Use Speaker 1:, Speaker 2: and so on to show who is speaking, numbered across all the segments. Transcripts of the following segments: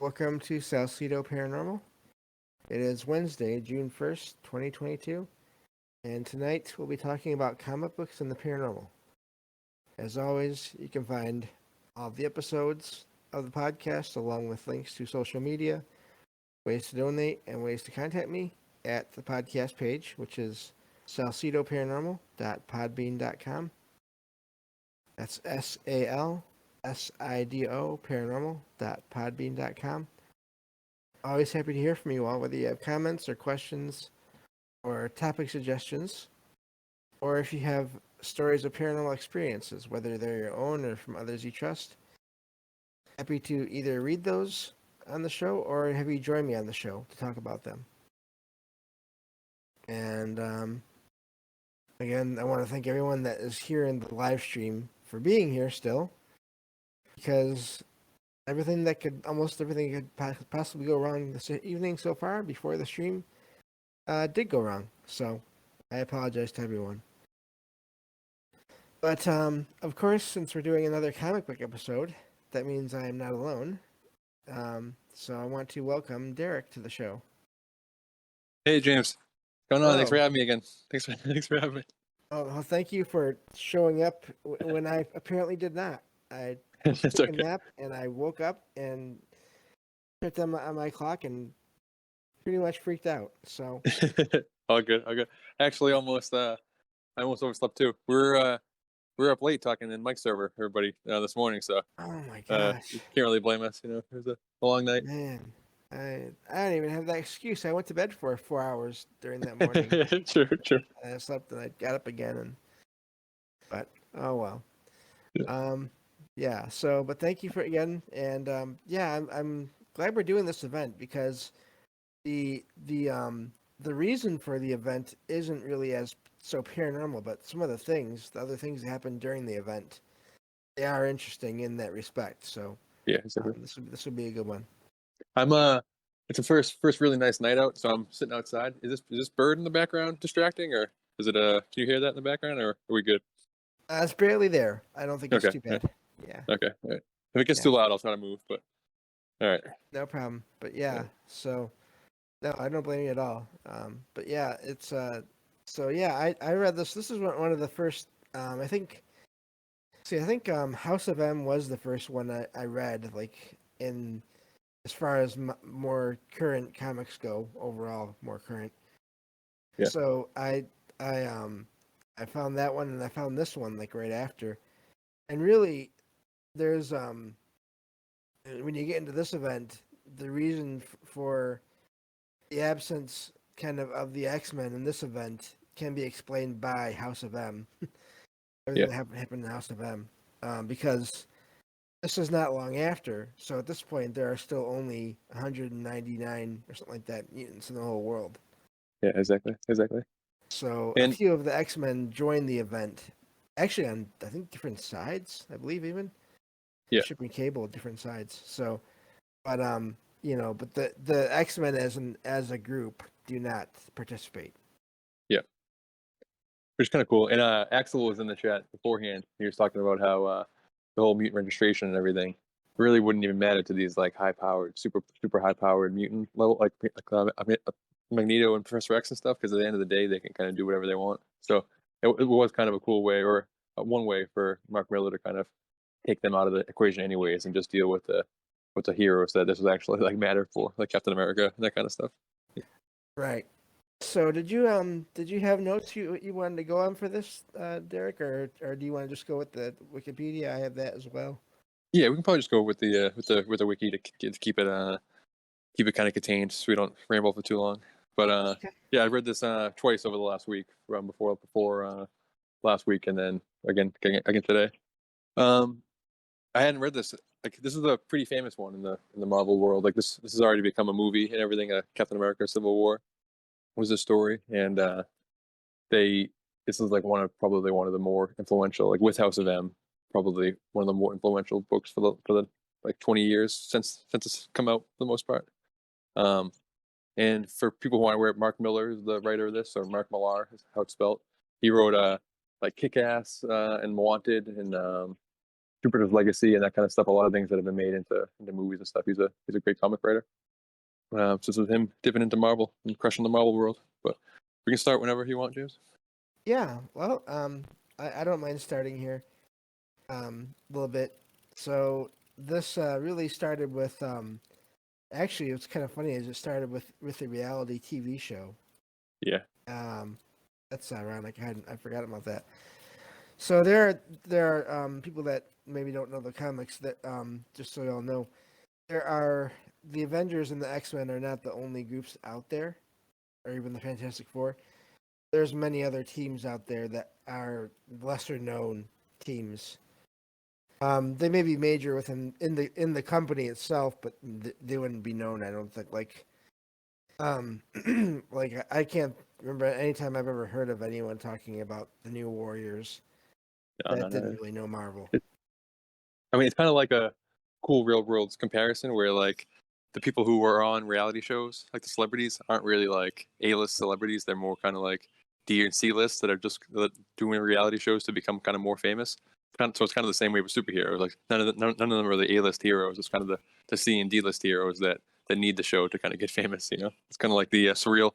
Speaker 1: Welcome to Salcedo Paranormal. It is Wednesday, June 1st, 2022, and tonight we'll be talking about comic books and the paranormal. As always, you can find all the episodes of the podcast along with links to social media, ways to donate, and ways to contact me at the podcast page, which is salcedoparanormal.podbean.com. That's SALSIDO paranormal.podbean.com. Always happy to hear from you all, whether you have comments or questions or topic suggestions, or if you have stories of paranormal experiences, whether they're your own or from others you trust. Happy to either read those on the show or have you join me on the show to talk about them. And again, I want to thank everyone that is here in the live stream for being here still, because almost everything could possibly go wrong this evening so far before the stream did go wrong. So I apologize to everyone. But of course, since we're doing another comic book episode, that means I am not alone. So I want to welcome Derek to the show.
Speaker 2: Hey, James. What's going on?
Speaker 1: Hello.
Speaker 2: Thanks for having me again. Thanks for having me.
Speaker 1: Oh, well, thank you for showing up when I apparently did not. I
Speaker 2: It's
Speaker 1: took
Speaker 2: okay.
Speaker 1: a nap and I woke up and checked on my clock and pretty much freaked out. So
Speaker 2: All good. Actually, I almost overslept too. We're up late talking in Mike's server, everybody, this morning. So
Speaker 1: oh my
Speaker 2: you
Speaker 1: gosh,
Speaker 2: can't really blame us. It was a long night.
Speaker 1: man, I don't even have that excuse. I went to bed for 4 hours during that morning.
Speaker 2: True.
Speaker 1: I slept and I got up again, but oh well.
Speaker 2: Yeah.
Speaker 1: Yeah. So, but thank you for again, and yeah, I'm glad we're doing this event because the reason for the event isn't really as so paranormal, but some of the other things that happen during the event, they are interesting in that respect. So
Speaker 2: Yeah, exactly.
Speaker 1: this will be a good one.
Speaker 2: It's a first really nice night out, so I'm sitting outside. Is this bird in the background distracting, or is it can you hear that in the background, or are we good?
Speaker 1: It's barely there. I don't think it's
Speaker 2: Okay.
Speaker 1: too bad. Yeah.
Speaker 2: Okay. All right. If it gets
Speaker 1: Yeah.
Speaker 2: too loud, I'll try to move. But all right.
Speaker 1: No problem. But yeah, so no, I don't blame you at all. But yeah, it's so yeah, I read this. This is one of the first. I think. See, I think House of M was the first one I read, like in as far as more current comics go. Overall, more current.
Speaker 2: Yeah.
Speaker 1: So I found that one and I found this one like right after, and really, there's when you get into this event, the reason for the absence of the X-Men in this event can be explained by House of M. Everything that happened in House of M, because this is not long after. So at this point, there are still only 199 or something like that mutants in the whole world.
Speaker 2: Yeah, exactly.
Speaker 1: So
Speaker 2: And
Speaker 1: a few of the X-Men joined the event, actually on I think different sides. I believe even Bishop and Cable different sides. So, but but the X-Men as a group do not participate.
Speaker 2: Yeah, which is kind of cool. And Axel was in the chat beforehand. He was talking about how the whole mutant registration and everything really wouldn't even matter to these like high-powered, super high-powered mutant level, like Magneto and Professor X and stuff. Because at the end of the day, they can kind of do whatever they want. So it was kind of a cool way, or one way for Mark Miller to kind of take them out of the equation anyways, and just deal with the heroes that this was actually like mattered for, like Captain America and that kind of stuff.
Speaker 1: Right. So did you have notes you wanted to go on for this, Derek, or do you want to just go with the Wikipedia? I have that as well.
Speaker 2: Yeah, we can probably just go with the wiki to keep it kind of contained, so we don't ramble for too long. But
Speaker 1: Okay.
Speaker 2: yeah, I read this twice over the last week, from before last week, and then again today. I hadn't read this. Like, this is a pretty famous one in the Marvel world. Like, this has already become a movie and everything. Captain America: Civil War was a story, and this is like probably one of the more influential, like with House of M, probably one of the more influential books for the like 20 years since it's come out for the most part. And for people who aren't aware, Mark Miller is the writer of this, or Mark Millar is how it's spelled. He wrote like Kick-Ass and Wanted, and Jupiter's Legacy and that kind of stuff. A lot of things that have been made into movies and stuff. He's a great comic writer. So this was him dipping into Marvel and crushing the Marvel world. But we can start whenever you want, James.
Speaker 1: Yeah, well, I don't mind starting here a little bit. So this really started with actually it's kind of funny. It started with a reality TV show.
Speaker 2: Yeah,
Speaker 1: Um, that's ironic. I forgot about that. So there are people that maybe don't know the comics that just so y'all know, there are the Avengers and the X-Men are not the only groups out there, or even the Fantastic Four. There's many other teams out there that are lesser known teams. They may be major within in the company itself, but they wouldn't be known. I don't think um, like I can't remember any time I've ever heard of anyone talking about the New Warriors
Speaker 2: no,
Speaker 1: that
Speaker 2: no,
Speaker 1: didn't
Speaker 2: no.
Speaker 1: really know Marvel.
Speaker 2: I mean, it's kind of like a cool real world comparison where like the people who were on reality shows, like the celebrities, aren't really like A-list celebrities. They're more kind of like D and C-list that are just doing reality shows to become kind of more famous. So it's kind of the same way with superheroes. Like none of them are the A-list heroes. It's kind of the C and D-list heroes that need the show to kind of get famous. You know, it's kind of like the surreal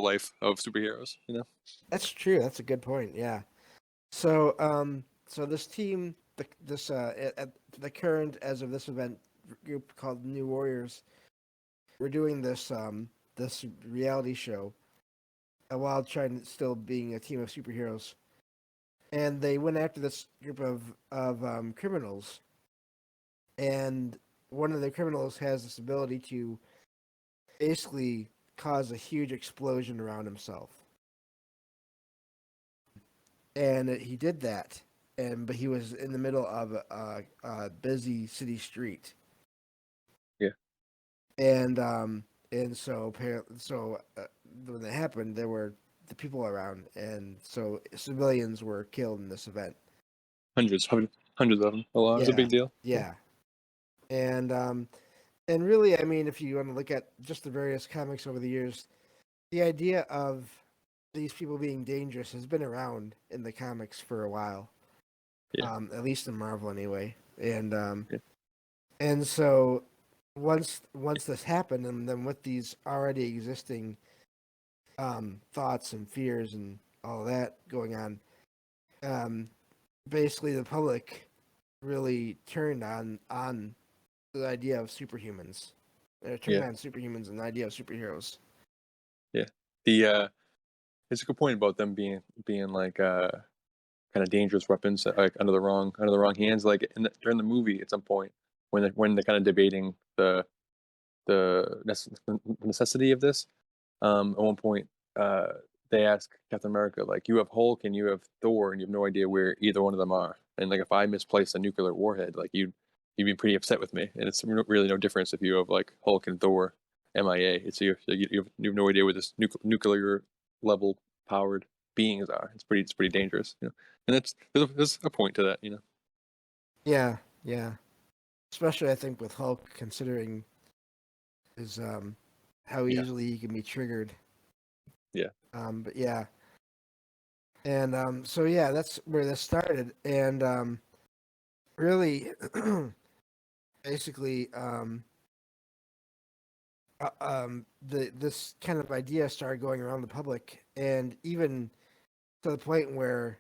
Speaker 2: life of superheroes. You know.
Speaker 1: That's true. That's a good point. Yeah. So so this team, this at the current as of this event group called New Warriors, we're doing this reality show while trying to still being a team of superheroes, and they went after this group of criminals, and one of the criminals has this ability to basically cause a huge explosion around himself, and he did that, but he was in the middle of a busy city street,
Speaker 2: Yeah.
Speaker 1: and so apparently when that happened, there were the people around, and so civilians were killed in this event.
Speaker 2: Hundreds of them. A lot. It's a
Speaker 1: Yeah,
Speaker 2: big deal. Yeah.
Speaker 1: yeah, and really, I mean, if you want to look at just the various comics over the years, the idea of these people being dangerous has been around in the comics for a while.
Speaker 2: Yeah.
Speaker 1: At least in Marvel anyway.
Speaker 2: Yeah.
Speaker 1: And so once this happened, and then with these already existing thoughts and fears and all that going on, um, basically the public really turned on the idea of superhumans. Turned
Speaker 2: Yeah.
Speaker 1: on superhumans and the idea of superheroes.
Speaker 2: Yeah. The it's a good point about them being like kind of dangerous weapons like under the wrong hands. Like during the movie at some point when they're kind of debating the necessity of this. At one point, uh, they ask Captain America like, "You have Hulk and you have Thor, and you have no idea where either one of them are. And like, if I misplace a nuclear warhead, like you'd be pretty upset with me. And it's really no difference if you have like Hulk and Thor MIA. It's you have no idea where this nuclear level powered beings are. It's pretty dangerous, you know. And there's a point to that, you know.
Speaker 1: Yeah, yeah. Especially I think with Hulk, considering his how
Speaker 2: Yeah,
Speaker 1: easily he can be triggered.
Speaker 2: yeah,
Speaker 1: But yeah, and so yeah, that's where this started, and really, basically, the this kind of idea started going around the public, and even to the point where,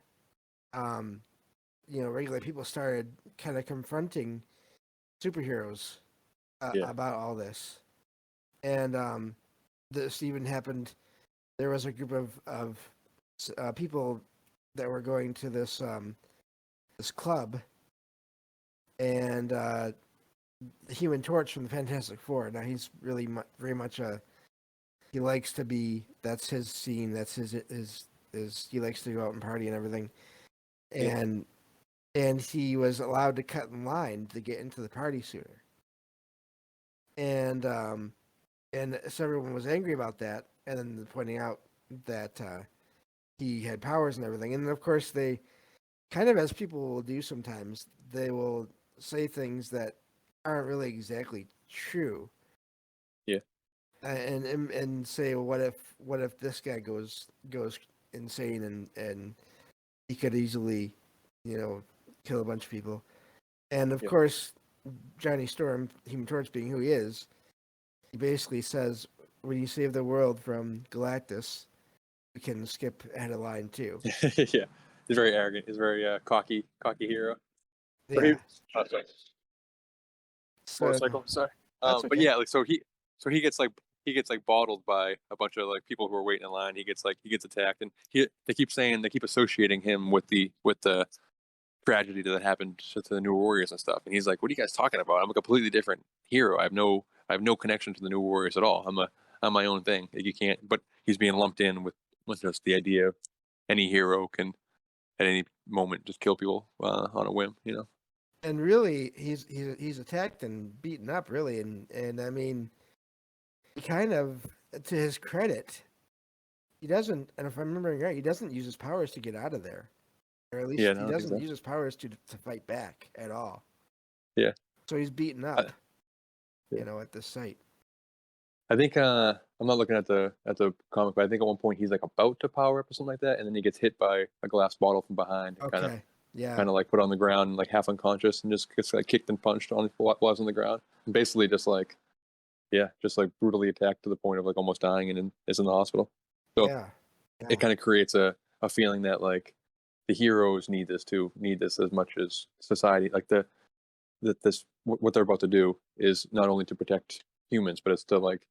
Speaker 1: um, regular people started kind of confronting superheroes
Speaker 2: yeah,
Speaker 1: about all this, and this even happened. There was a group of people that were going to this club, and the Human Torch from the Fantastic Four. Now he's really very much he likes to be, that's his scene, that's his he likes to go out and party and everything,
Speaker 2: yeah,
Speaker 1: and he was allowed to cut in line to get into the party sooner, and so everyone was angry about that, and then pointing out that he had powers and everything, and of course they kind of, as people will do sometimes, they will say things that aren't really exactly true,
Speaker 2: yeah,
Speaker 1: and say, well, what if this guy goes insane, and he could easily, you know, kill a bunch of people. And of
Speaker 2: Yeah.
Speaker 1: course, Johnny Storm, Human Torch being who he is, he basically says, when you save the world from Galactus, we can skip ahead of line too.
Speaker 2: Yeah. He's very arrogant. He's very cocky hero. But he,
Speaker 1: Yeah.
Speaker 2: oh, sorry.
Speaker 1: So
Speaker 2: Motorcycle. Sorry.
Speaker 1: that's
Speaker 2: But
Speaker 1: okay.
Speaker 2: yeah, like he gets like bottled by a bunch of like people who are waiting in line. He gets attacked, and they keep associating him with the tragedy that happened to the New Warriors and stuff. And he's like, "What are you guys talking about? I'm a completely different hero. I have no connection to the New Warriors at all. I'm my own thing. Like, you can't." But he's being lumped in with just the idea of any hero can at any moment just kill people on a whim.
Speaker 1: And really, he's attacked and beaten up, really, and I mean, he kind of, to his credit, he doesn't. And if I'm remembering right, he doesn't use his powers to get out of there, or at
Speaker 2: Yeah,
Speaker 1: least he
Speaker 2: no, I think
Speaker 1: doesn't
Speaker 2: so.
Speaker 1: use his powers to fight back at all.
Speaker 2: Yeah,
Speaker 1: So he's beaten
Speaker 2: I,
Speaker 1: up,
Speaker 2: yeah.
Speaker 1: at this site.
Speaker 2: I think I'm not looking at the comic, but I think at one point he's like about to power up or something like that, and then he gets hit by a glass bottle from behind and
Speaker 1: Okay. Yeah.
Speaker 2: kind of like put on the ground and like half unconscious and just gets like kicked and punched on while he's on the ground, and basically just like brutally attacked to the point of like almost dying and is in the hospital. So
Speaker 1: Yeah.
Speaker 2: it
Speaker 1: Yeah.
Speaker 2: kind of creates a feeling that like the heroes need this as much as society. Like what they're about to do is not only to protect humans, but it's to like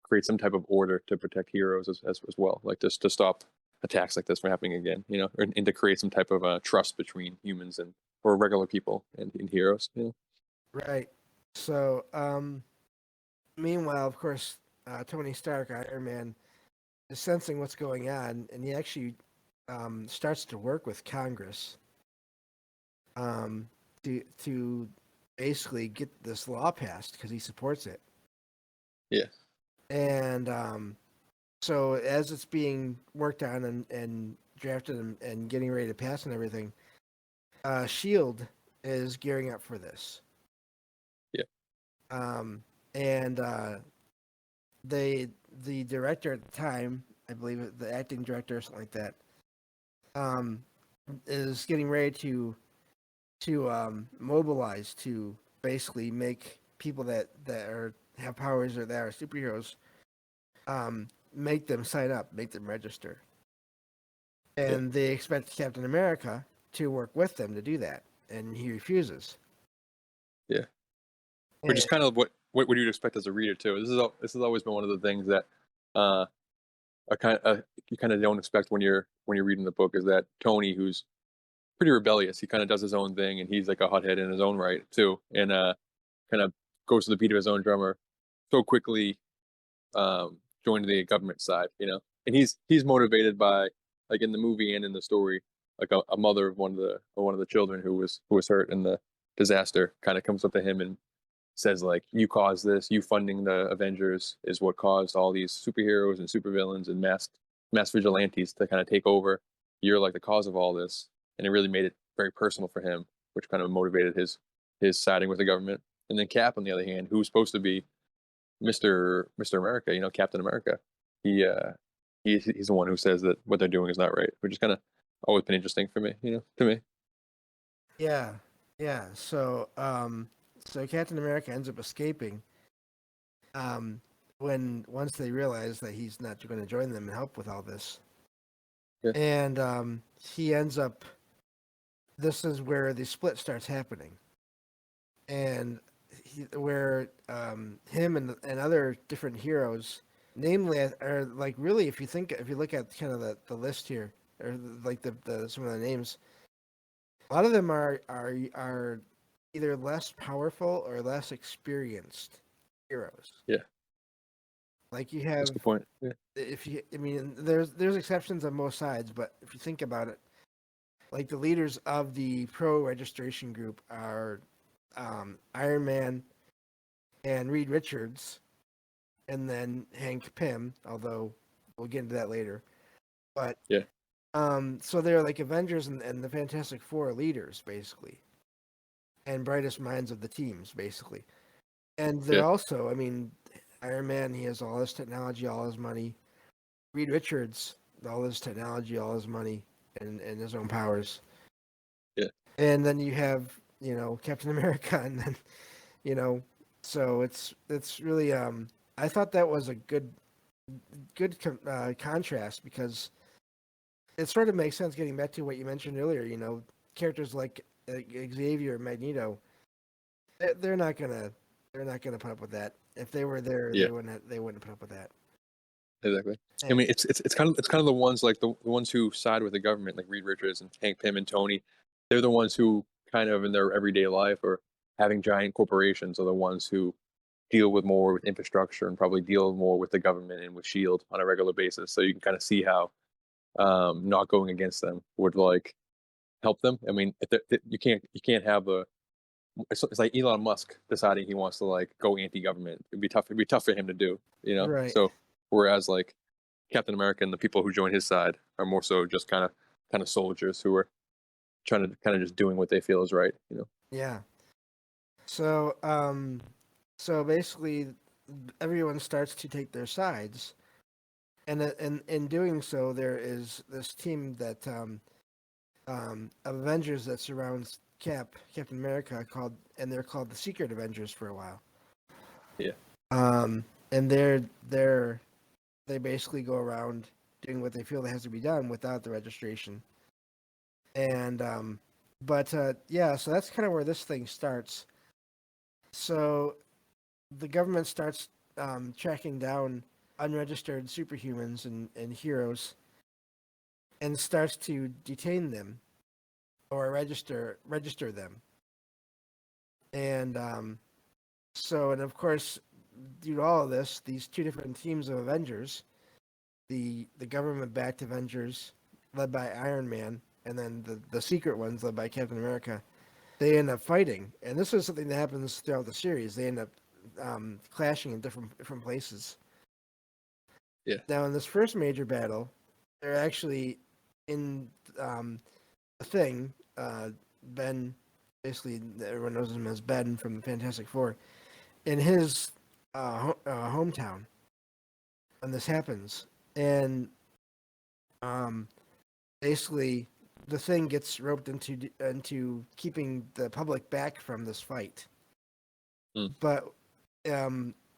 Speaker 2: create some type of order to protect heroes as well, like just to stop attacks like this from happening again, and to create some type of trust between humans and or regular people and heroes.
Speaker 1: Right. So, meanwhile, of course, Tony Stark, Iron Man, is sensing what's going on, and he actually starts to work with Congress um, to basically get this law passed because he supports it.
Speaker 2: Yeah,
Speaker 1: And so, as it's being worked on and drafted and getting ready to pass and everything, Shield is gearing up for this.
Speaker 2: yeah,
Speaker 1: Um, and they the director at the time, I believe the acting director or something like that, um, is getting ready to mobilize to basically make people that are have powers or that are superheroes, make them sign up, make them register,
Speaker 2: yeah,
Speaker 1: and they expect Captain America to work with them to do that, and he refuses.
Speaker 2: yeah. Which
Speaker 1: And,
Speaker 2: is kind of what you'd expect as a reader too. This has always been one of the things that uh, you kind of don't expect when you're reading the book, is that Tony, who's pretty rebellious, he kind of does his own thing, and he's like a hothead in his own right too, and kind of goes to the beat of his own drummer so quickly, joined the government side, and he's motivated by, like in the movie and in the story, like a mother of one of the children who was hurt in the disaster kind of comes up to him and says like, you caused this, you funding the Avengers is what caused all these superheroes and supervillains and mass vigilantes to kind of take over. You're like the cause of all this, and it really made it very personal for him, which kind of motivated his siding with the government. And then Cap, on the other hand, who's supposed to be Mister America, Captain America, he he's the one who says that what they're doing is not right, which is kind of always been interesting for me, to me.
Speaker 1: yeah, yeah. So Captain America ends up escaping um, when once they realize that he's not going to join them and help with all this,
Speaker 2: Yeah,
Speaker 1: and he ends up. This is where the split starts happening, and where him and other different heroes, namely, are like really, if you look at kind of the list here, or like the some of the names, a lot of them are either less powerful or less experienced heroes.
Speaker 2: yeah,
Speaker 1: Like you
Speaker 2: that's a
Speaker 1: have,
Speaker 2: good point. Yeah,
Speaker 1: if you, I mean, there's exceptions on both sides, but if you think about it, like the leaders of the pro registration group are Iron Man and Reed Richards, and then Hank Pym. Although we'll get into that later. But
Speaker 2: yeah,
Speaker 1: so they're like Avengers and the Fantastic Four leaders basically, and brightest minds of the teams basically. And they're
Speaker 2: yeah,
Speaker 1: also, I mean, Iron Man, he has all his technology, all his money. Reed Richards, all his technology, all his money, and his own powers.
Speaker 2: yeah.
Speaker 1: and then you have Captain America, and then you know, so it's really I thought that was a good contrast because it sort of makes sense getting back to what you mentioned earlier. Characters like Xavier and Magneto, they're not gonna put up with that. If they were there,
Speaker 2: Yeah,
Speaker 1: they wouldn't put up with that.
Speaker 2: exactly. I
Speaker 1: And
Speaker 2: mean, it's kind of the ones like the ones who side with the government, like Reed Richards and Hank Pym and Tony. They're the ones who kind of in their everyday life or having giant corporations are the ones who deal with more with infrastructure and probably deal more with the government and with Shield on a regular basis. So you can kind of see how not going against them would like help them. I mean, you can't have a it's like Elon Musk deciding he wants to like go anti-government. It'd be tough. It'd be tough for him to do, you know.
Speaker 1: right,
Speaker 2: So whereas like Captain America and the people who join his side are more so just kind of soldiers who are trying to kind of just doing what they feel is right, you know.
Speaker 1: yeah. So basically, everyone starts to take their sides, and in doing so, there is this team that of Avengers that surrounds Captain America and they're called the Secret Avengers for a while.
Speaker 2: Yeah,
Speaker 1: And they basically go around doing what they feel that has to be done without the registration. And but yeah, so that's kind of where this thing starts. So the government starts tracking down unregistered superhumans and heroes and starts to detain them or register them. And and of course, due to all of this, these two different teams of Avengers, the government backed Avengers led by Iron Man, and then the secret ones led by Captain America, they end up fighting. And this is something that happens throughout the series. They end up clashing in different places.
Speaker 2: yeah,
Speaker 1: Now, in this first major battle, they're actually in the thing. Ben, basically, everyone knows him as Ben from the Fantastic Four, in his hometown when this happens, and um, basically, the thing gets roped into keeping the public back from this fight.
Speaker 2: mm,
Speaker 1: But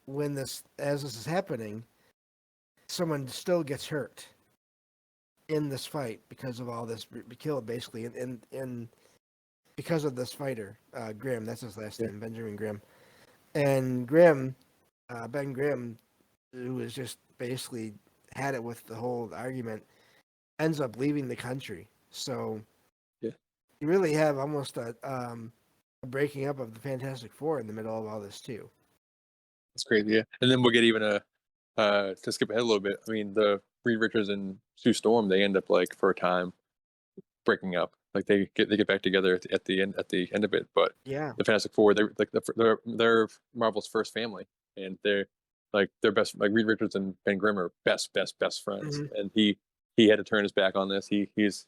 Speaker 1: when as this is happening, someone still gets hurt in this fight because of all this killed basically, and because of this fighter, Grimm. That's his last
Speaker 2: yeah.
Speaker 1: name, Benjamin Grimm. And Grimm, Ben Grimm, who was just basically had it with the whole argument, ends up leaving the country. So
Speaker 2: Yeah.
Speaker 1: you really have almost a breaking up of the Fantastic Four in the middle of all this too.
Speaker 2: It's crazy. Yeah, and then we'll get even to skip ahead a little bit. I mean, the Reed Richards and Sue Storm, they end up like for a time breaking up. Like they get back together at the end of it. But
Speaker 1: Yeah.
Speaker 2: the Fantastic Four, they're like they're Marvel's first family, and they're best. Like Reed Richards and Ben Grimm are best friends,
Speaker 1: Hmm.
Speaker 2: and he had to turn his back on this. He's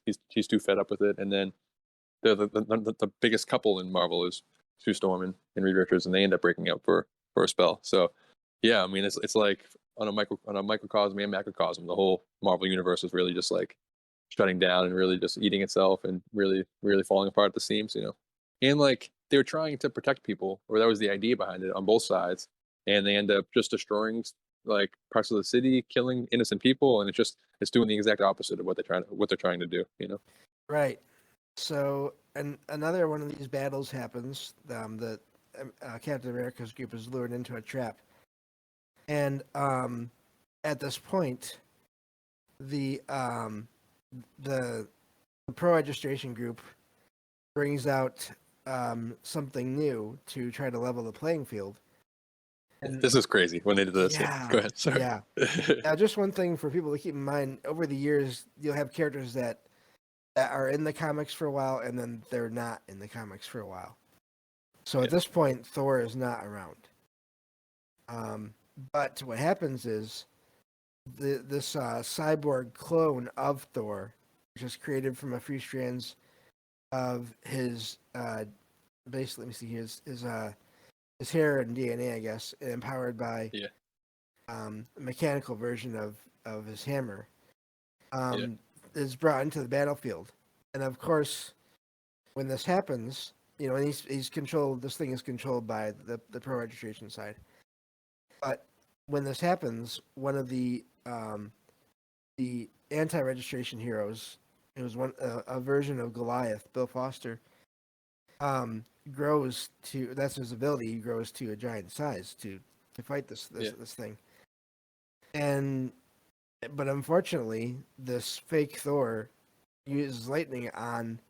Speaker 2: too fed up with it, and then the biggest couple in Marvel is Sue Storm and Reed Richards, and they end up breaking up for a spell. So yeah, I mean it's like on a microcosm and macrocosm, the whole Marvel universe is really just like shutting down and really just eating itself and really falling apart at the seams, you know. And like they were trying to protect people, or that was the idea behind it on both sides, and they end up just destroying like parts of the city, killing innocent people, and it's doing the exact opposite of what they're trying to do, you know.
Speaker 1: Right. So, and another one of these battles happens. The Captain America's group is lured into a trap, and at this point, the um, the pro registration group brings out something new to try to level the playing field. And
Speaker 2: This is crazy when they did this. Yeah.
Speaker 1: yeah,
Speaker 2: Go ahead. Sorry.
Speaker 1: yeah. Now, just one thing for people to keep in mind: over the years, you'll have characters that are in the comics for a while, and then they're not in the comics for a while. So at
Speaker 2: Yeah.
Speaker 1: this point, Thor is not around. Um, but what happens is this cyborg clone of Thor, which is created from a few strands of his basically, let me see, his hair and DNA, I guess, empowered by
Speaker 2: Yeah.
Speaker 1: a mechanical version of his hammer,
Speaker 2: Yeah.
Speaker 1: is brought into the battlefield, and of course, when this happens, and he's controlled. This thing is controlled by the pro registration side. But when this happens, one of the anti-registration heroes, it was a version of Goliath, Bill Foster, grows to, that's his ability. He grows to a giant size to fight this thing. And but unfortunately, this fake Thor uses lightning on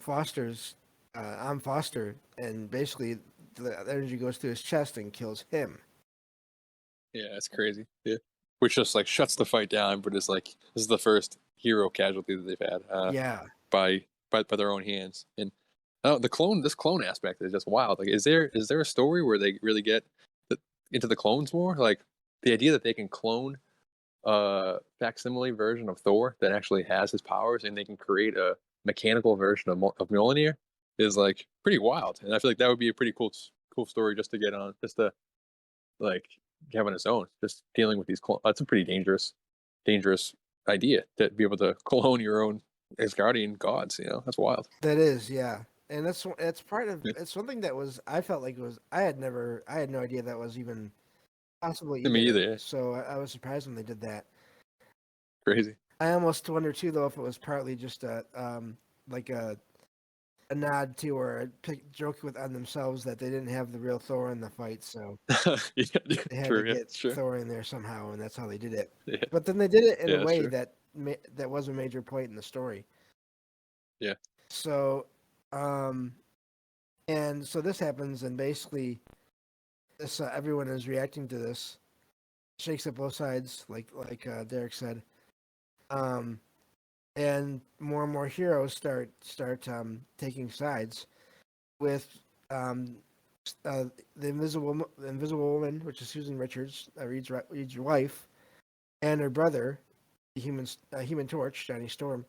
Speaker 1: Foster's on Foster, and basically the energy goes through his chest and kills him.
Speaker 2: Yeah, it's crazy. Yeah, which just like shuts the fight down, but it's like this is the first hero casualty that they've had. By their own hands. And this clone aspect is just wild. Like, is there a story where they really get into the clones more? Like the idea that they can clone a facsimile version of Thor that actually has his powers, and they can create a mechanical version of Mjolnir is like pretty wild. And I feel like that would be a pretty cool story just to get on, just to like have on its own. Just dealing with these clones. That's a pretty dangerous idea to be able to clone your own Asgardian gods. That's wild.
Speaker 1: That is, yeah. And that's part of it's something that was, I felt like it was, I had no idea that was even possible either.
Speaker 2: Me either. Yeah.
Speaker 1: So I was surprised when they did that.
Speaker 2: Crazy.
Speaker 1: I almost wonder too, though, if it was partly just a nod to, or a joke on themselves that they didn't have the real Thor in the fight, so
Speaker 2: they
Speaker 1: had to get Thor in there somehow, and that's how they did it.
Speaker 2: Yeah.
Speaker 1: But then they did it in a way
Speaker 2: true.
Speaker 1: that was a major point in the story.
Speaker 2: Yeah.
Speaker 1: So, and so this happens, and basically, this everyone is reacting to this, shakes up both sides, like Derek said, and more heroes start taking sides, with the invisible woman, which is Susan Richards, Reed's wife, and her brother, the Human Torch, Johnny Storm,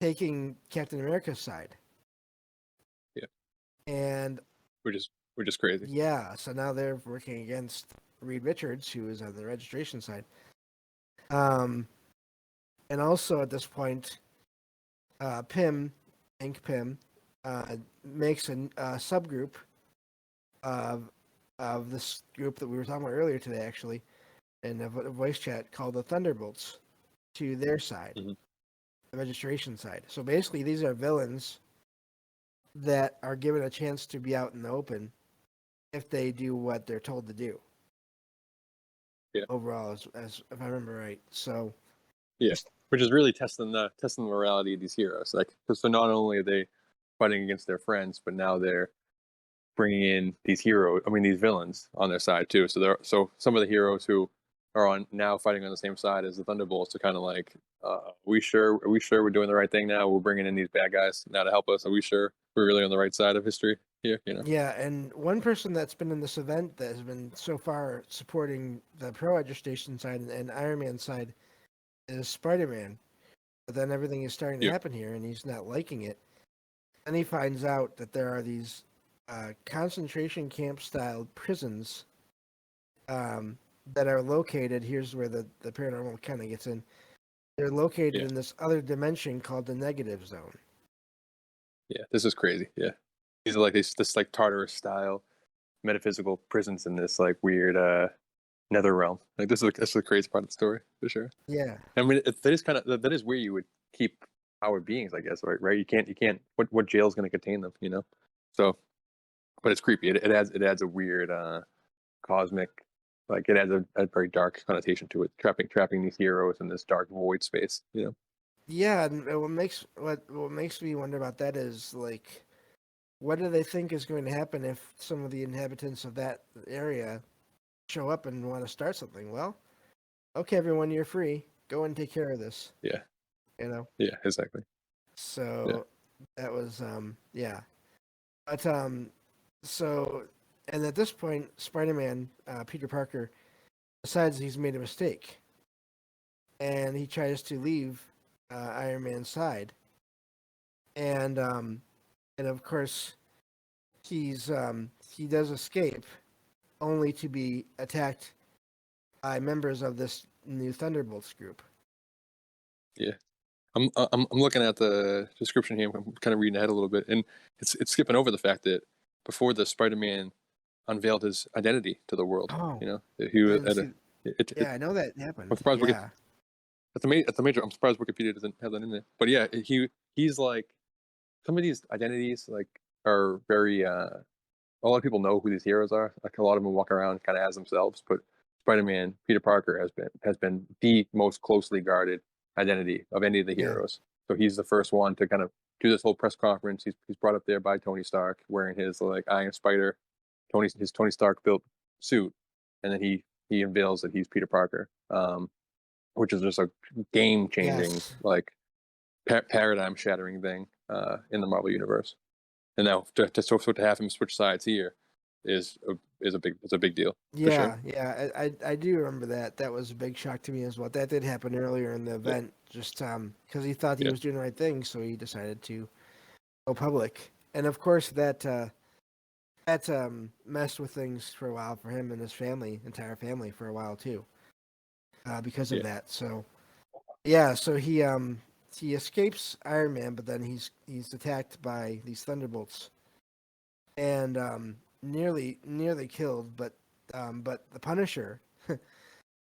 Speaker 1: taking Captain America's side.
Speaker 2: Yeah.
Speaker 1: And
Speaker 2: which is crazy.
Speaker 1: Yeah, so now they're working against Reed Richards, who is on the registration side. And also at this point, Pym makes a subgroup of this group that we were talking about earlier today, actually, in a voice chat, called the Thunderbolts, to their side, the registration side. So basically, these are villains that are given a chance to be out in the open if they do what they're told to do.
Speaker 2: Yeah.
Speaker 1: Overall, as if I remember right. So.
Speaker 2: Yeah, which is really testing the morality of these heroes. Like, so not only are they fighting against their friends, but now they're bringing in these villains on their side too. So some of the heroes who are now fighting on the same side as the Thunderbolts are kind of like, are we sure we're doing the right thing now? We're bringing in these bad guys now to help us. Are we sure we're really on the right side of history here?
Speaker 1: Yeah, and one person that's been in this event that has been so far supporting the pro registration side and Iron Man side is Spider-Man. But then everything is starting to happen here, and he's not liking it. And he finds out that there are these concentration camp-style prisons that are located. Here's where the paranormal kind of gets in. They're located in this other dimension called the negative zone.
Speaker 2: Yeah, this is crazy. Yeah, these are like this like Tartarus style metaphysical prisons in this like weird nether realm. Like this is the crazy part of the story for sure.
Speaker 1: Yeah,
Speaker 2: I mean that is where you would keep powered beings, I guess. Right? You can't. What jail is going to contain them? So, but it's creepy. It adds a weird cosmic, like it adds a very dark connotation to it. Trapping these heroes in this dark void space.
Speaker 1: Yeah, and what makes me wonder about that is, like, what do they think is going to happen if some of the inhabitants of that area show up and want to start something? Well, okay, everyone, you're free. Go and take care of this.
Speaker 2: Yeah.
Speaker 1: Yeah,
Speaker 2: exactly.
Speaker 1: So that was yeah. But so, and at this point, Spider-Man, Peter Parker, decides he's made a mistake, and he tries to leave Iron Man's side, and of course, he does escape, only to be attacked by members of this new Thunderbolts group.
Speaker 2: Yeah, I'm looking at the description here. I'm kind of reading ahead a little bit, and it's skipping over the fact that before the Spider-Man unveiled his identity to the world,
Speaker 1: Oh,
Speaker 2: you know, he
Speaker 1: I
Speaker 2: was
Speaker 1: didn't
Speaker 2: at a.
Speaker 1: see.
Speaker 2: It,
Speaker 1: Yeah, I know that
Speaker 2: I'm
Speaker 1: happened.
Speaker 2: surprised we get
Speaker 1: Yeah,
Speaker 2: that's a major. I'm surprised Wikipedia doesn't have that in there. But yeah, he's like some of these identities like are very. A lot of people know who these heroes are. Like a lot of them walk around kind of as themselves, but Spider-Man, Peter Parker has been the most closely guarded identity of any of the
Speaker 1: yeah,
Speaker 2: heroes. So he's the first one to kind of do this whole press conference. He's brought up there by Tony Stark wearing his like Iron Spider, his Tony Stark built suit, and then he unveils that he's Peter Parker, which is just a game changing
Speaker 1: yes,
Speaker 2: like paradigm shattering thing in the Marvel universe. And now to have him switch sides here is a big deal for sure.
Speaker 1: yeah. I do remember that. That was a big shock to me as well. That did happen earlier in the
Speaker 2: Yeah,
Speaker 1: event, just because he thought he
Speaker 2: yeah,
Speaker 1: was doing the right thing, so he decided to go public. And of course, that messed with things for a while for him and his family, entire family, for a while too, because of
Speaker 2: yeah,
Speaker 1: that. So yeah, so he escapes Iron Man, but then he's attacked by these thunderbolts and nearly killed. But the Punisher,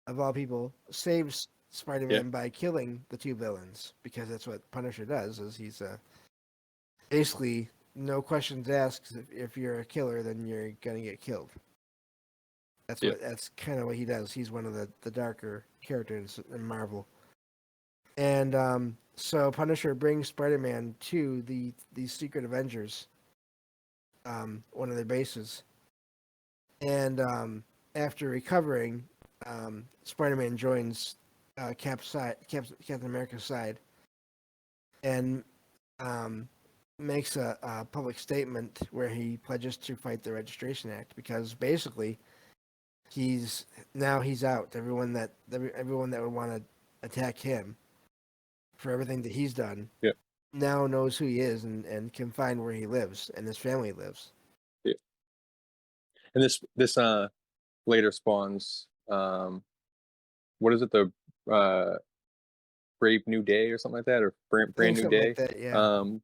Speaker 1: of all people, saves
Speaker 2: yeah,
Speaker 1: Spider-Man by killing the two villains because that's what Punisher does. Is he's basically no questions asked. If you're a killer, then you're gonna get killed.
Speaker 2: yeah,
Speaker 1: That's kind of what he does. He's one of the darker characters in Marvel. And so Punisher brings Spider-Man to these Secret Avengers, one of their bases. And after recovering, Spider-Man joins Captain America's side, and um, makes a public statement where he pledges to fight the Registration Act because basically he's out. Everyone that would want to attack him for everything that he's done
Speaker 2: yeah,
Speaker 1: now knows who he is and can find where he lives and his family lives.
Speaker 2: yeah. And this later spawns what is it, the uh Brave New Day or something like that, or
Speaker 1: I think
Speaker 2: Brand New
Speaker 1: something like
Speaker 2: Day.
Speaker 1: that. Yeah,
Speaker 2: Um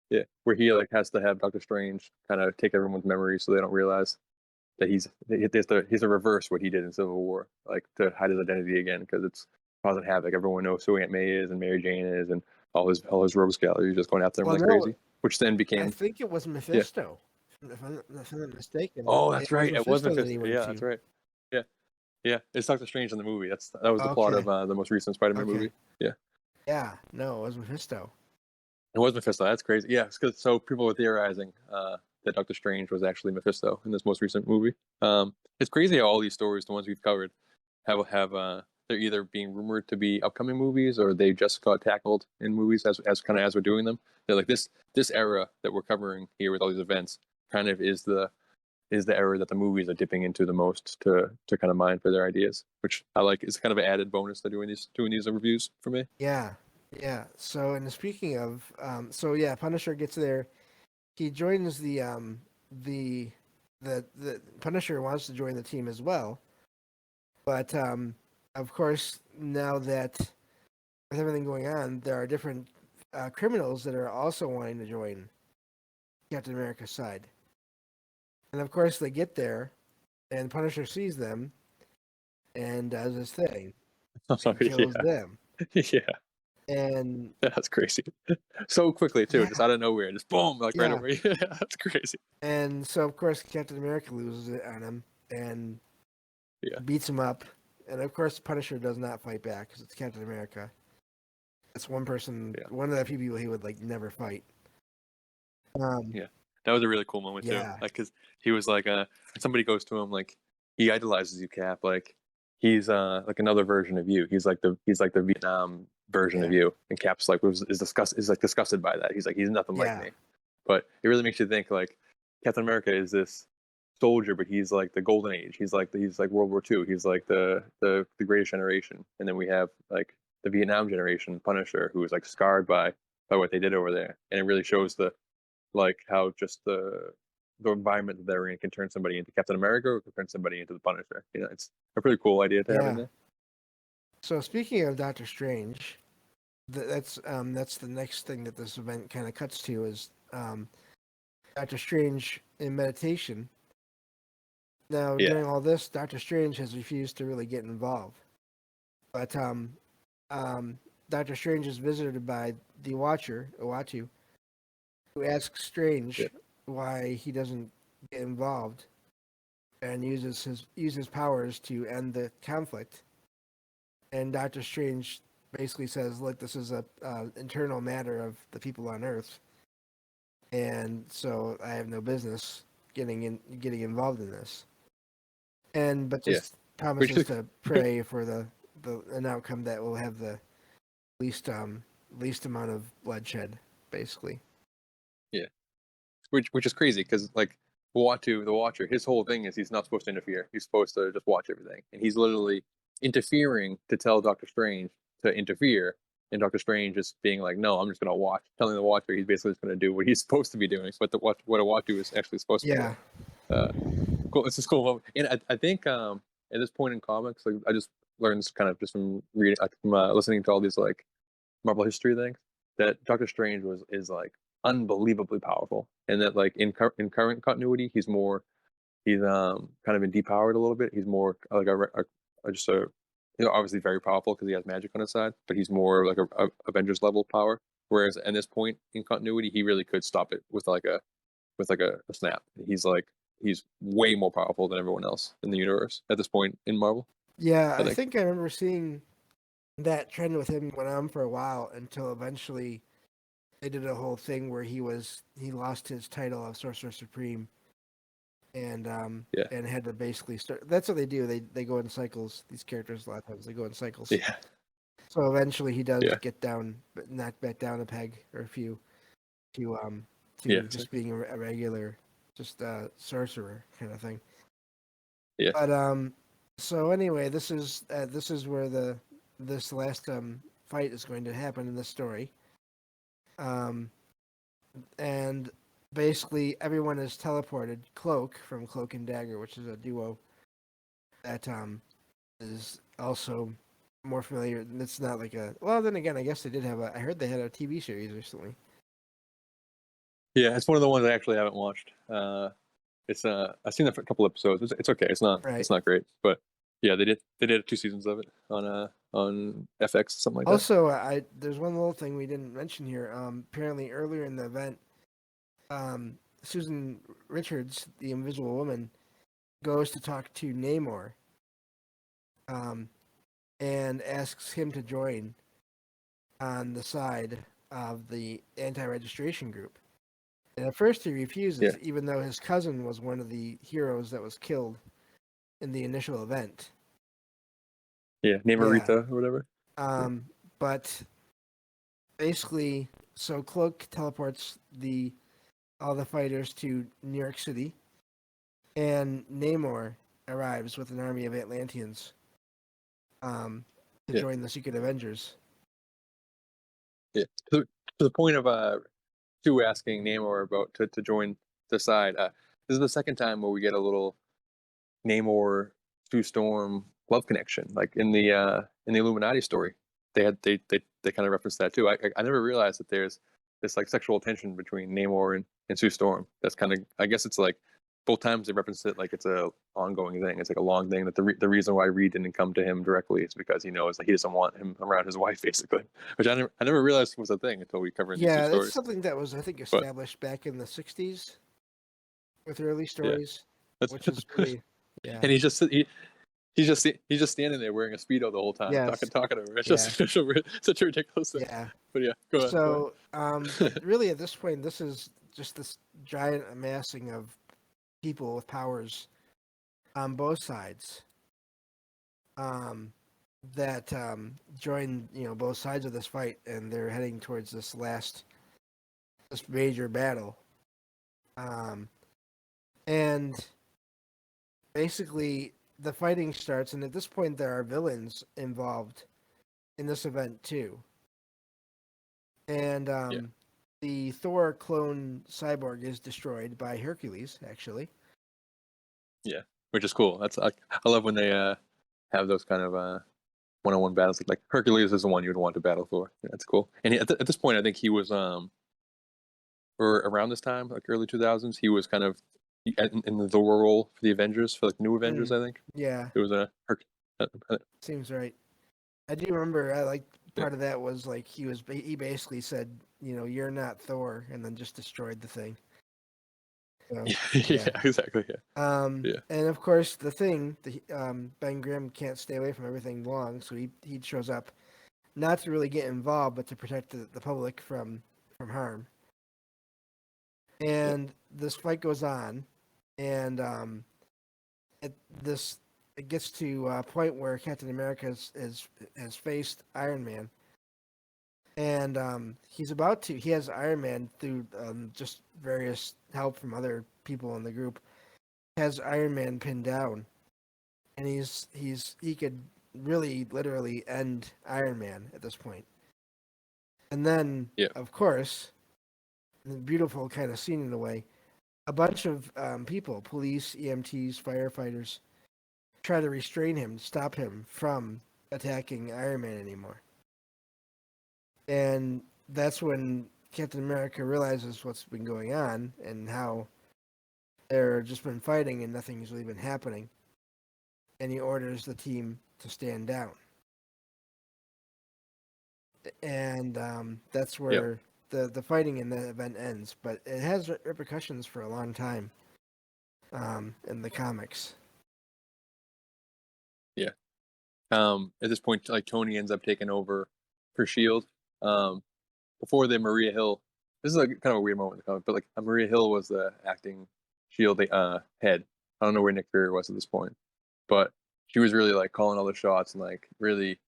Speaker 2: yeah, where he like has to have Doctor Strange kind of take everyone's memories so they don't realize that he's a reverse what he did in Civil War, like to hide his identity again because it's causing havoc. Everyone knows who Aunt May is and Mary Jane is, and all his rogues gallery just going after him
Speaker 1: well,
Speaker 2: like
Speaker 1: no,
Speaker 2: crazy. Which then
Speaker 1: I
Speaker 2: became
Speaker 1: think it was
Speaker 2: yeah.
Speaker 1: Mephisto. If I'm not mistaken,
Speaker 2: Oh,
Speaker 1: it
Speaker 2: that's
Speaker 1: was
Speaker 2: right. It was
Speaker 1: Mephisto that he
Speaker 2: Mephisto.
Speaker 1: went
Speaker 2: Yeah, that's
Speaker 1: to.
Speaker 2: right. Yeah, yeah. It's Doctor Strange in the movie. That was the plot of
Speaker 1: Okay,
Speaker 2: the most recent Spider-Man
Speaker 1: okay,
Speaker 2: movie. Yeah,
Speaker 1: yeah, no, it was Mephisto.
Speaker 2: it was Mephisto. That's crazy. Yeah, because so people were theorizing that Doctor Strange was actually Mephisto in this most recent movie. It's crazy how all these stories, the ones we've covered, have they're either being rumored to be upcoming movies or they just got tackled in movies as kind of as we're doing them. They're like this era that we're covering here with all these events kind of is the era that the movies are dipping into the most to kind of mine for their ideas, which I like is kind of an added bonus to doing these reviews for me.
Speaker 1: Yeah, yeah. So, and speaking of, so yeah, Punisher gets there. He joins the the Punisher wants to join the team as well, but of course, now that with everything going on, there are different criminals that are also wanting to join Captain America's side. And of course, they get there, and Punisher sees them and does his thing and kills
Speaker 2: Yeah,
Speaker 1: them.
Speaker 2: yeah,
Speaker 1: And
Speaker 2: that's crazy. So quickly too, just
Speaker 1: yeah,
Speaker 2: out of nowhere, just boom, like right
Speaker 1: yeah.
Speaker 2: over. Yeah, that's crazy.
Speaker 1: And so, of course, Captain America loses it on him and
Speaker 2: Yeah,
Speaker 1: beats him up. And of course, Punisher does not fight back because it's Captain America. That's
Speaker 2: yeah,
Speaker 1: one of the few people he would like never fight. Um,
Speaker 2: yeah. That was a really cool moment too.
Speaker 1: yeah,
Speaker 2: Like, cause he was like, somebody goes to him like, he idolizes you, Cap. Like, he's like another version of you. He's like the Vietnam version of
Speaker 1: yeah,
Speaker 2: you. And Cap's like is like disgusted by that. He's like, he's nothing like
Speaker 1: yeah,
Speaker 2: me. But it really makes you think like Captain America is this soldier, but he's like the golden age. He's like World War II. He's like the greatest generation. And then we have like the Vietnam generation, Punisher, who is like scarred by what they did over there. And it really shows the like how just the environment that they're in can turn somebody into Captain America or can turn somebody into the Punisher. You know, it's a pretty cool idea to have in
Speaker 1: yeah.
Speaker 2: there.
Speaker 1: So speaking of Doctor Strange, that's the next thing that this event kind of cuts to is Doctor Strange in meditation. Now,
Speaker 2: Yeah,
Speaker 1: during all this, Doctor Strange has refused to really get involved. But um, Doctor Strange is visited by the Watcher, Uatu, who asks
Speaker 2: yeah,
Speaker 1: Strange why he doesn't get involved and uses powers to end the conflict. And Doctor Strange basically says, "Look, this is a internal matter of the people on Earth, and so I have no business getting involved in this." But
Speaker 2: yeah.
Speaker 1: just
Speaker 2: Which
Speaker 1: promises
Speaker 2: is
Speaker 1: to pray for an outcome that will have the least least amount of bloodshed, basically.
Speaker 2: yeah, which is crazy because like Watu, the Watcher, his whole thing is he's not supposed to interfere. He's supposed to just watch everything, and he's literally interfering to tell Doctor Strange to interfere, and Doctor Strange is being like, "No, I'm just gonna watch." Telling the Watcher he's basically just gonna do what he's supposed to be doing, what what a Watu is actually supposed to be
Speaker 1: Yeah,
Speaker 2: doing. Uh, cool. It's just cool moment. And I think at this point in comics, like I just learned this kind of just from reading, like, from listening to all these like Marvel history things, that Doctor Strange is like unbelievably powerful, and that like in current continuity, he's kind of been depowered a little bit. He's more like a just a obviously very powerful because he has magic on his side, but he's more like a Avengers level power. Whereas at this point in continuity, he really could stop it with like a snap. He's way more powerful than everyone else in the universe at this point in Marvel.
Speaker 1: yeah.
Speaker 2: I
Speaker 1: I
Speaker 2: think.
Speaker 1: think I remember seeing that trend with him went on for a while until eventually they did a whole thing where he lost his title of Sorcerer Supreme
Speaker 2: Yeah,
Speaker 1: and had to basically start. That's what they do. They go in cycles. These characters a lot of times they go in cycles.
Speaker 2: yeah,
Speaker 1: So eventually he does
Speaker 2: yeah,
Speaker 1: get down, but knocked back down a peg or a few to
Speaker 2: yeah,
Speaker 1: just being a regular, just sorcerer kind of thing.
Speaker 2: yeah,
Speaker 1: But so anyway, this is where this last fight is going to happen in this story. Um, and basically everyone is teleported. Cloak from Cloak and Dagger, which is a duo that is also more familiar. It's not like a well. Then again, I guess they did have a. I heard they had a TV series recently.
Speaker 2: yeah. It's one of the ones I actually haven't watched. It's I've seen a couple episodes. It's okay.
Speaker 1: Right.
Speaker 2: It's not great, but yeah, they did 2 seasons of it on FX something like that.
Speaker 1: Also, I there's one little thing we didn't mention here. Apparently earlier in the event, Susan Richards, the Invisible Woman, goes to talk to Namor, um, and asks him to join on the side of the anti-registration group. And at first he
Speaker 2: Yeah,
Speaker 1: refuses, even though his cousin was one of the heroes that was killed in the initial event.
Speaker 2: yeah,
Speaker 1: Yeah.
Speaker 2: Namorita or whatever. Yeah,
Speaker 1: But basically, so Cloak teleports the all the fighters to New York City, and Namor arrives with an army of Atlanteans um, to
Speaker 2: yeah,
Speaker 1: join the Secret Avengers.
Speaker 2: yeah. To the point of Sue asking Namor about to join the side. This is the second time where we get a little Namor Sue Storm love connection, like in the Illuminati story. They kind of referenced that too. I never realized that there's this like sexual tension between Namor and Sue Storm. That's kind of, I guess it's like both times they referenced it like it's a ongoing thing. It's like a long thing that the reason why Reed didn't come to him directly is because he knows that he doesn't want him around his wife, basically. Which I never realized was a thing until we covered these two
Speaker 1: Yeah, that's
Speaker 2: stories.
Speaker 1: something that was, I think,
Speaker 2: But
Speaker 1: established back in the '60s with early
Speaker 2: yeah,
Speaker 1: stories,
Speaker 2: that's
Speaker 1: which is pretty. Yeah.
Speaker 2: and he's just standing there wearing a speedo the whole time,
Speaker 1: Yes.
Speaker 2: talking to her. It's
Speaker 1: Yeah.
Speaker 2: just such a ridiculous thing.
Speaker 1: Yeah.
Speaker 2: But yeah, go ahead.
Speaker 1: So, but really, at this point, this is just this giant amassing of people with powers on both sides. Um, that join, both sides of this fight, and they're heading towards this major battle. Um, and basically, the fighting starts, and at this point, there are villains involved in this event too. And
Speaker 2: Yeah,
Speaker 1: the Thor clone cyborg is destroyed by Hercules, actually.
Speaker 2: yeah, which is cool. I love when they have those kind of one-on-one battles. Like Hercules is the one you'd want to battle for. Yeah, that's cool. And at this point, I think he was or around this time, like early 2000s, he was kind of in the role for the Avengers, for like new Avengers. I think
Speaker 1: Yeah,
Speaker 2: it was a
Speaker 1: seems right. I do remember. I like
Speaker 2: yeah.
Speaker 1: part of that was like he basically said, you're not Thor, and then just destroyed the thing. So,
Speaker 2: Yeah, exactly. Yeah.
Speaker 1: And of course, Ben Grimm can't stay away from everything long, so he shows up, not to really get involved, but to protect the public from harm. And this fight goes on, and it this it gets to a point where Captain America has faced Iron Man, and he has Iron Man through just various help from other people in the group, has Iron Man pinned down, and he could really literally end Iron Man at this point. And then,
Speaker 2: Yeah.
Speaker 1: of course, the beautiful kind of scene in a way, a bunch of people, police, EMTs, firefighters, try to restrain him, stop him from attacking Iron Man anymore. And that's when Captain America realizes what's been going on and how they're just been fighting and nothing's really been happening. And he orders the team to stand down. And that's where the fighting in the event ends. But it has repercussions for a long time in the comics.
Speaker 2: Yeah. At this point, like Tony ends up taking over for Shield. Before the Maria Hill, this is like kind of a weird moment in the comic, but like Maria Hill was the acting Shield head. I don't know where Nick Fury was at this point, but she was really like calling all the shots and like really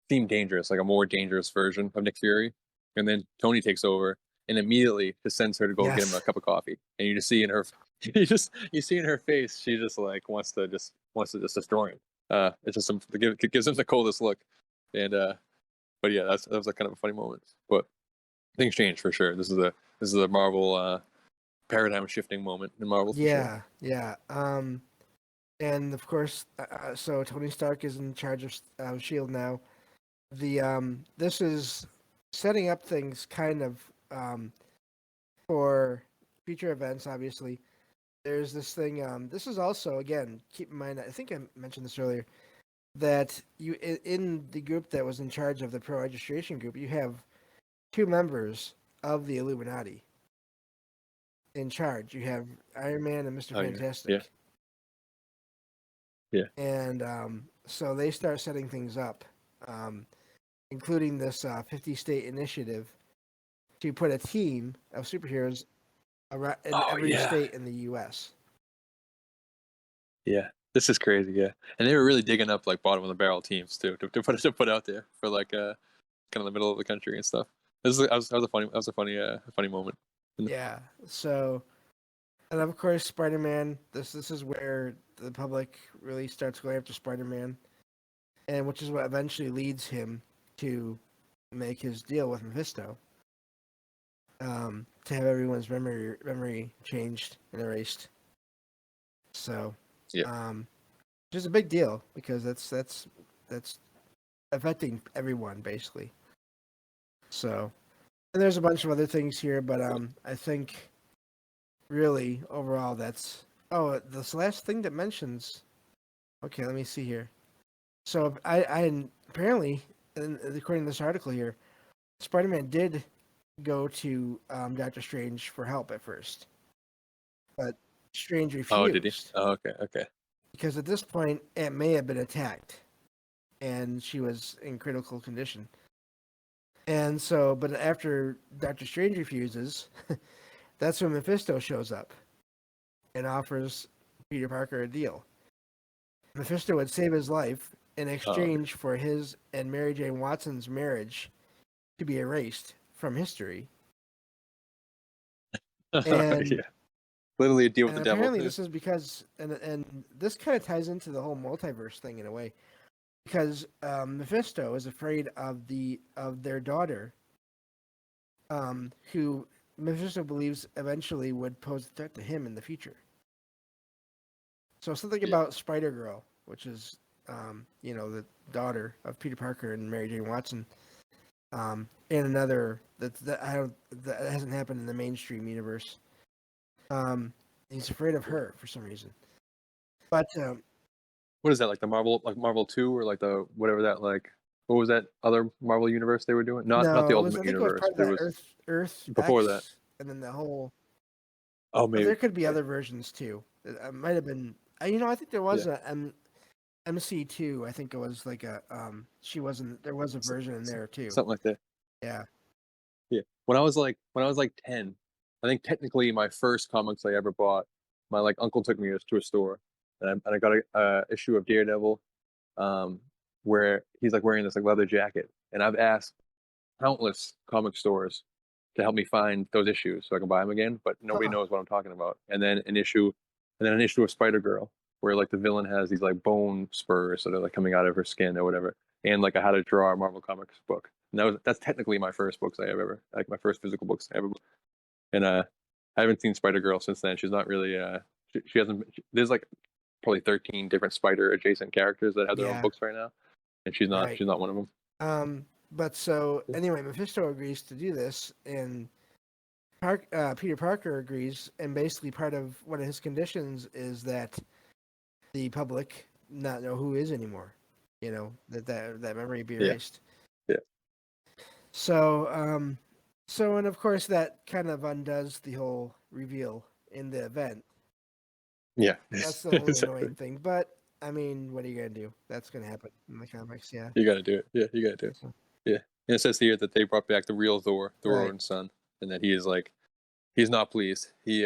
Speaker 2: seemed dangerous, like a more dangerous version of Nick Fury. And then Tony takes over and immediately just sends her to go get him a cup of coffee. And you just see in her, you see in her face, she just like wants to just destroy him. It's just it gives him the coldest look. And but yeah, that was like kind of a funny moment. But things change for sure. This is a Marvel paradigm shifting moment in Marvel.
Speaker 1: Yeah, yeah. And of course, so Tony Stark is in charge of Shield now. This is setting up things kind of for future events. Obviously, there's this thing. This is also, again, keep in mind. I think I mentioned this earlier, that in the group that was in charge of the pro registration group, you have two members of the Illuminati in charge. You have Iron Man and Mr. Fantastic.
Speaker 2: Yeah.
Speaker 1: And so they start setting things up, including this 50-state initiative to put a team of superheroes in every state in the U.S.
Speaker 2: Yeah, this is crazy. Yeah, and they were really digging up like bottom of the barrel teams too to put out there for like kind of the middle of the country and stuff. That was a funny moment.
Speaker 1: Yeah. So, and of course, Spider-Man. This is where the public really starts going after Spider-Man, and which is what eventually leads him to make his deal with Mephisto. To have everyone's memory changed and erased. So, which is a big deal because that's affecting everyone basically. So, and there's a bunch of other things here, but I think really overall that's this last thing that mentions. Okay, let me see here. So I apparently, according to this article here, Spider-Man did go to Doctor Strange for help at first, but Strange refused.
Speaker 2: Oh, did he? Oh, okay.
Speaker 1: Because at this point, Aunt May had been attacked, and she was in critical condition. And so, but after Doctor Strange refuses, that's when Mephisto shows up and offers Peter Parker a deal. Mephisto would save his life in exchange for his and Mary Jane Watson's marriage to be erased from history. And
Speaker 2: literally a deal with the devil.
Speaker 1: Apparently, this is because, and this kind of ties into the whole multiverse thing in a way, because Mephisto is afraid of their daughter, who Mephisto believes eventually would pose a threat to him in the future. So something about Spider-Girl, which is the daughter of Peter Parker and Mary Jane Watson. And another that hasn't happened in the mainstream universe. He's afraid of her for some reason. But
Speaker 2: What is that, like the Marvel 2, or like the whatever that, like, what was that other Marvel universe they were doing? Not
Speaker 1: no,
Speaker 2: the
Speaker 1: it was. I
Speaker 2: Ultimate
Speaker 1: think it was
Speaker 2: Universe.
Speaker 1: part of
Speaker 2: There
Speaker 1: that
Speaker 2: was
Speaker 1: Earth
Speaker 2: before that.
Speaker 1: X, and then the whole.
Speaker 2: Oh,
Speaker 1: But there
Speaker 2: maybe.
Speaker 1: could be other versions too. It might have been. I think there was
Speaker 2: Yeah.
Speaker 1: a MC2. I think it was like a. She wasn't. There was a version in there too.
Speaker 2: Something like that.
Speaker 1: Yeah.
Speaker 2: Yeah. When I was like 10, I think technically my first comics I ever bought, my like uncle took me to a store, and I got a issue of Daredevil, um, where he's like wearing this like leather jacket, and I've asked countless comic stores to help me find those issues so I can buy them again, but nobody
Speaker 1: Huh.
Speaker 2: knows what I'm talking about. And then an issue of Spider Girl where like the villain has these like bone spurs that are like coming out of her skin or whatever, and like a How to Draw a Marvel Comics book. And that's technically my first books I have ever, like my first physical books I ever. And I haven't seen Spider Girl since then. She's not really she hasn't. There's like probably 13 different spider adjacent characters that have their own
Speaker 1: Yeah.
Speaker 2: books right now, and she's not
Speaker 1: Right.
Speaker 2: she's not one of them.
Speaker 1: But so anyway, Mephisto agrees to do this, and Peter Parker agrees, and basically part of one of his conditions is that the public not know who he is anymore. That memory be
Speaker 2: Yeah,
Speaker 1: erased.
Speaker 2: yeah,
Speaker 1: So and of course that kind of undoes the whole reveal in the event.
Speaker 2: yeah.
Speaker 1: That's the only
Speaker 2: Exactly.
Speaker 1: annoying thing. But I mean, what are you gonna do? That's gonna happen in the comics, yeah.
Speaker 2: You got to do it. Yeah, you got to do it.
Speaker 1: So,
Speaker 2: Yeah. And it says here that they brought back the real Thor
Speaker 1: right.
Speaker 2: Odin's son, and that he is like, he's not pleased. He's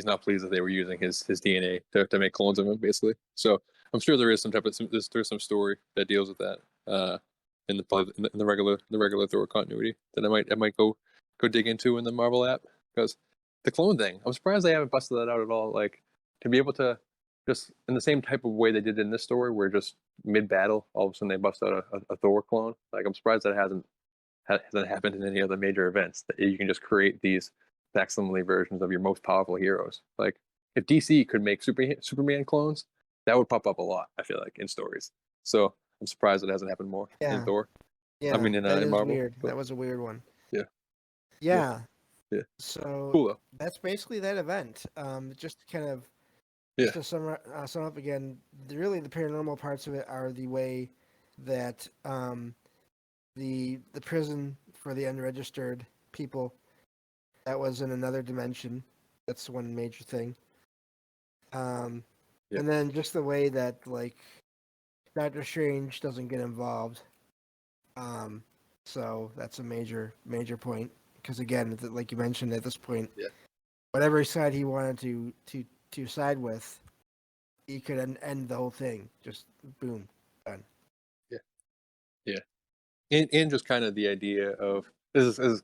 Speaker 2: not pleased that they were using his DNA to make clones of him, basically. So I'm sure there is some type of there's some story that deals with that in the regular Thor continuity that I might go dig into in the Marvel app, because the clone thing, I'm surprised they haven't busted that out at all. Like, to be able to just in the same type of way they did in this story, where just mid battle, all of a sudden they bust out a Thor clone. Like, I'm surprised that hasn't happened in any other major events. That you can just create these facsimile versions of your most powerful heroes. Like, if DC could make Superman clones, that would pop up a lot, I feel like, in stories. So I'm surprised it hasn't happened more in
Speaker 1: Yeah.
Speaker 2: Thor. I
Speaker 1: Yeah.
Speaker 2: mean,
Speaker 1: That
Speaker 2: in
Speaker 1: is
Speaker 2: Marvel.
Speaker 1: weird.
Speaker 2: But
Speaker 1: That was a weird one.
Speaker 2: yeah, yeah,
Speaker 1: Yeah.
Speaker 2: yeah.
Speaker 1: So
Speaker 2: Cool though.
Speaker 1: that's basically that event. Just to kind of
Speaker 2: Yeah,
Speaker 1: to sum up again, really the paranormal parts of it are the way that the prison for the unregistered people, that was in another dimension. That's one major thing. Um,
Speaker 2: yeah,
Speaker 1: and then just the way that like Doctor Strange doesn't get involved. Um, so that's a major point because again, like you mentioned, at this point,
Speaker 2: yeah,
Speaker 1: whatever side he wanted to side with, he could end the whole thing. Just boom, done.
Speaker 2: yeah, yeah. And just kind of the idea of this is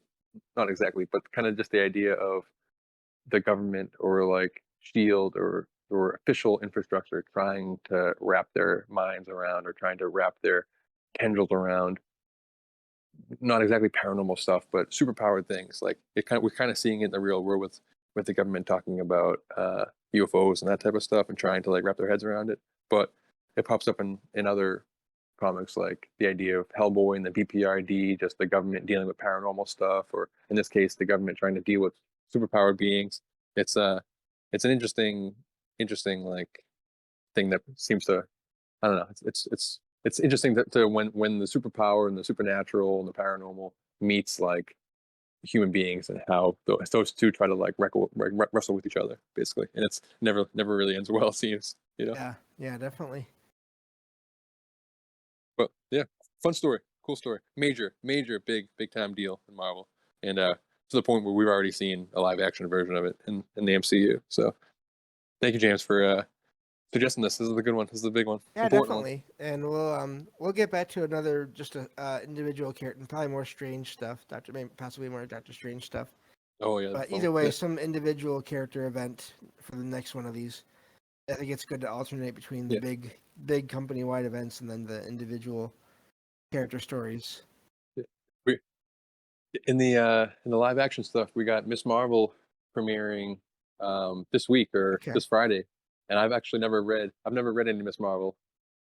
Speaker 2: not exactly, but kind of just the idea of the government, or like shield, or official infrastructure trying to wrap their minds around, or trying to wrap their tendrils around not exactly paranormal stuff, but superpowered things. Like, we're kind of seeing it in the real world with the government talking about UFOs and that type of stuff, and trying to like wrap their heads around it. But it pops up in other comics, like the idea of Hellboy and the BPRD, just the government dealing with paranormal stuff, or in this case, the government trying to deal with superpowered beings. It's it's an interesting like thing that seems to, I don't know. It's interesting to when the superpower and the supernatural and the paranormal meets like human beings, and how those two try to like wrestle with each other, basically, and it's never really ends well. It seems,
Speaker 1: Yeah, yeah, definitely.
Speaker 2: But yeah, fun story, cool story, major big time deal in Marvel, and to the point where we've already seen a live action version of it in the MCU. So thank you, James, for suggesting this. This is a good one. This is a big one,
Speaker 1: Yeah,
Speaker 2: important one.
Speaker 1: definitely. And we'll get back to another just a individual character, and probably more strange stuff. Maybe possibly more Doctor Strange stuff.
Speaker 2: Oh yeah, that's
Speaker 1: But
Speaker 2: fun.
Speaker 1: either way,
Speaker 2: Yeah,
Speaker 1: some individual character event for the next one of these. I think it's good to alternate between the
Speaker 2: yeah.
Speaker 1: big company wide events and then the individual character stories.
Speaker 2: Yeah. We in the live action stuff, we got Miss Marvel premiering this week or
Speaker 1: Okay.
Speaker 2: this Friday, and I've never read any Miss Marvel,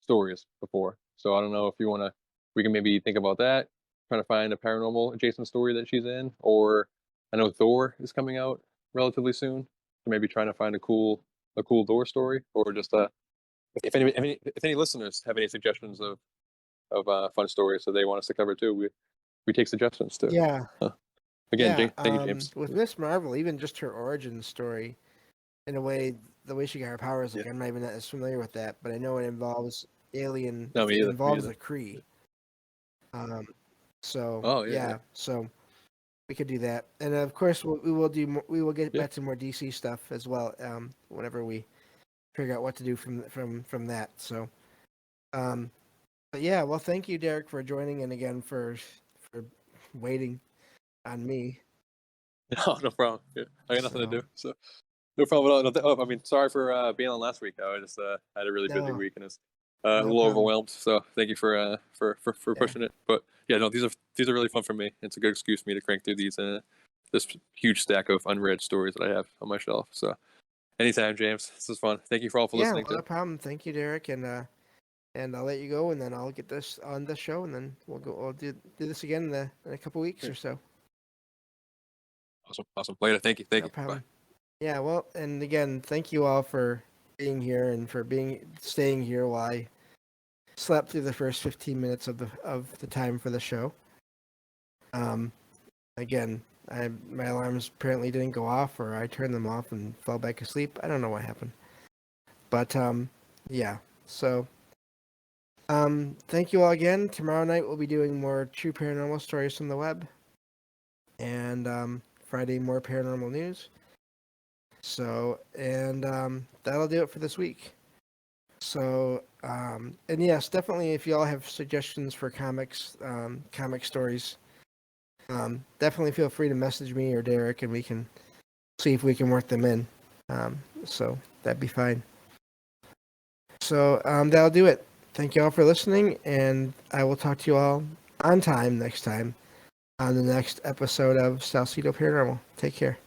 Speaker 2: stories before. So I don't know if you want to. We can maybe think about that, trying to find a paranormal adjacent story that she's in, or I know Thor is coming out relatively soon, so maybe trying to find a cool Thor story, or just if any listeners have any suggestions of fun stories that they want us to cover too, we take suggestions too.
Speaker 1: Yeah,
Speaker 2: Again,
Speaker 1: yeah.
Speaker 2: thank you, James.
Speaker 1: With Miss Marvel, even just her origin story, in a way, the way she got her powers, like
Speaker 2: Yeah.
Speaker 1: I'm not even as familiar with that, but I know it involves alien.
Speaker 2: No,
Speaker 1: It
Speaker 2: me either.
Speaker 1: involves the Kree. So
Speaker 2: Oh yeah,
Speaker 1: yeah, so we could do that, and of course we will do. We will get
Speaker 2: Yeah.
Speaker 1: back to more DC stuff as well. Whenever we figure out what to do from that. So, but yeah, well, thank you, Derek, for joining, and again for waiting on me.
Speaker 2: No problem. Yeah, I got nothing to
Speaker 1: So,
Speaker 2: do. So no problem at all. I mean, sorry for being on last week. I just had a really busy
Speaker 1: no,
Speaker 2: week and was
Speaker 1: no
Speaker 2: a little
Speaker 1: problem.
Speaker 2: overwhelmed. So thank you for
Speaker 1: Yeah.
Speaker 2: pushing it. But yeah, no, these are really fun for me. It's a good excuse for me to crank through these this huge stack of unread stories that I have on my shelf. So anytime, James. This is fun. Thank you for all for
Speaker 1: Yeah,
Speaker 2: listening.
Speaker 1: well, no problem. Thank you, Derek, and I'll let you go, and then I'll get this on the show, and then we'll do this again in a couple weeks or so.
Speaker 2: Awesome. Later. Thank you.
Speaker 1: No problem. Bye. Yeah, well, and again, thank you all for being here and for staying here while I slept through the first 15 minutes of the time for the show. Again, my alarms apparently didn't go off, or I turned them off and fell back asleep. I don't know what happened, but yeah. So, thank you all again. Tomorrow night we'll be doing more true paranormal stories from the web, and Friday more paranormal news. So, and that'll do it for this week. So, and yes, definitely if y'all have suggestions for comics, comic stories, definitely feel free to message me or Derek, and we can see if we can work them in. So that'd be fine. So that'll do it. Thank you all for listening, and I will talk to you all on time next time on the next episode of Salcedo Paranormal. Take care.